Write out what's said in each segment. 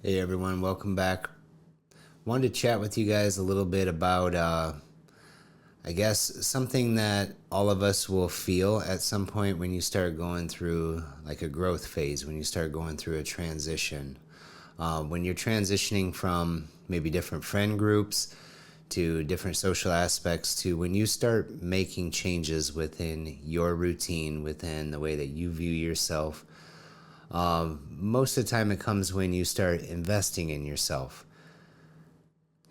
Hey everyone, welcome back. Wanted to chat with you guys a little bit about, I guess, something that all of us will feel at some point when you start going through like a growth phase, when you start going through a transition. When you're transitioning from maybe different friend groups to different social aspects to when you start making changes within your routine, within the way that you view yourself. Most of the time, it comes when you start investing in yourself.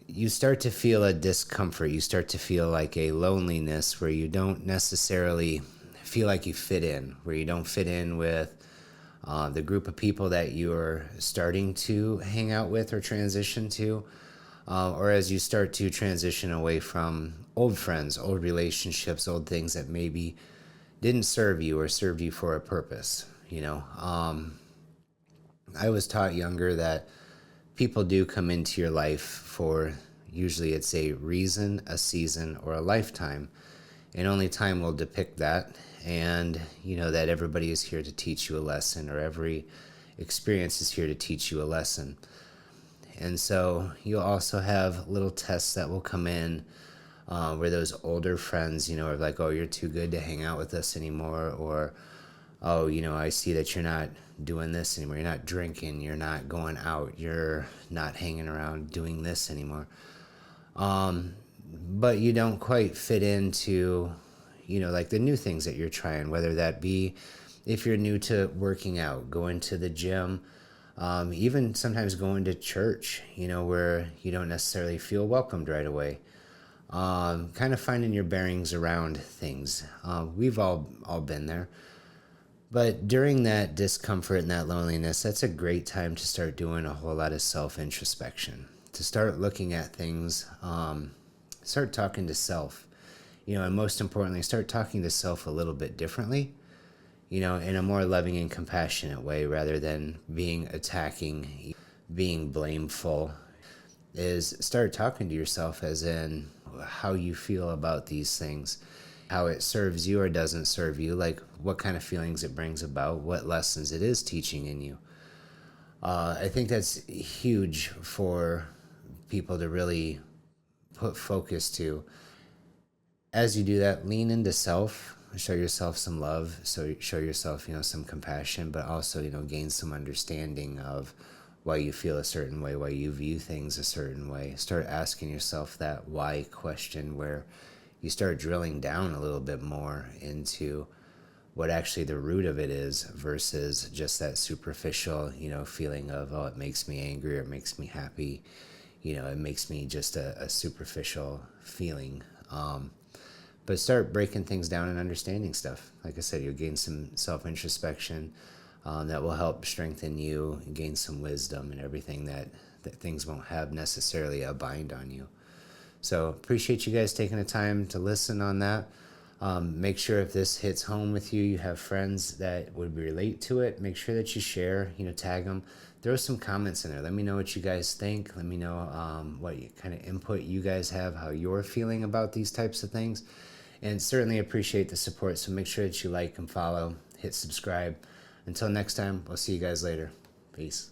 You start to feel a discomfort. You start to feel like a loneliness where you don't necessarily feel like you fit in, where you don't fit in with the group of people that you're starting to hang out with or transition to, or as you start to transition away from old friends, old relationships, old things that maybe didn't serve you or served you for a purpose. I was taught younger that people do come into your life for usually it's a reason, a season, or a lifetime. And only time will depict that. And you know that everybody is here to teach you a lesson, or every experience is here to teach you a lesson. And so you'll also have little tests that will come in where those older friends, are like, oh, you're too good to hang out with us anymore, or oh, I see that you're not doing this anymore. You're not drinking. You're not going out. You're not hanging around doing this anymore. But you don't quite fit into, like the new things that you're trying, whether that be if you're new to working out, going to the gym, even sometimes going to church, where you don't necessarily feel welcomed right away. Kind of finding your bearings around things. We've all been there. But during that discomfort and that loneliness, that's a great time to start doing a whole lot of self introspection, to start looking at things, start talking to self, and most importantly, start talking to self a little bit differently, in a more loving and compassionate way rather than being attacking, being blameful. Is start talking to yourself as in how you feel about these things, how it serves you or doesn't serve you, like what kind of feelings it brings about, what lessons it is teaching in you. I think that's huge for people to really put focus to. As you do that, lean into self, show yourself some love, so show yourself, some compassion, but also, gain some understanding of why you feel a certain way, why you view things a certain way. Start asking yourself that why question where you start drilling down a little bit more into what actually the root of it is versus just that superficial, feeling of, oh, it makes me angry or it makes me happy. It makes me just a superficial feeling. But start breaking things down and understanding stuff. Like I said, you'll gain some self introspection that will help strengthen you and gain some wisdom and everything that things won't have necessarily a bind on you. So appreciate you guys taking the time to listen on that. Make sure if this hits home with you, you have friends that would relate to it. Make sure that you share, tag them. Throw some comments in there. Let me know what you guys think. Let me know what kind of input you guys have, how you're feeling about these types of things. And certainly appreciate the support. So make sure that you like and follow, hit subscribe. Until next time, we'll see you guys later. Peace.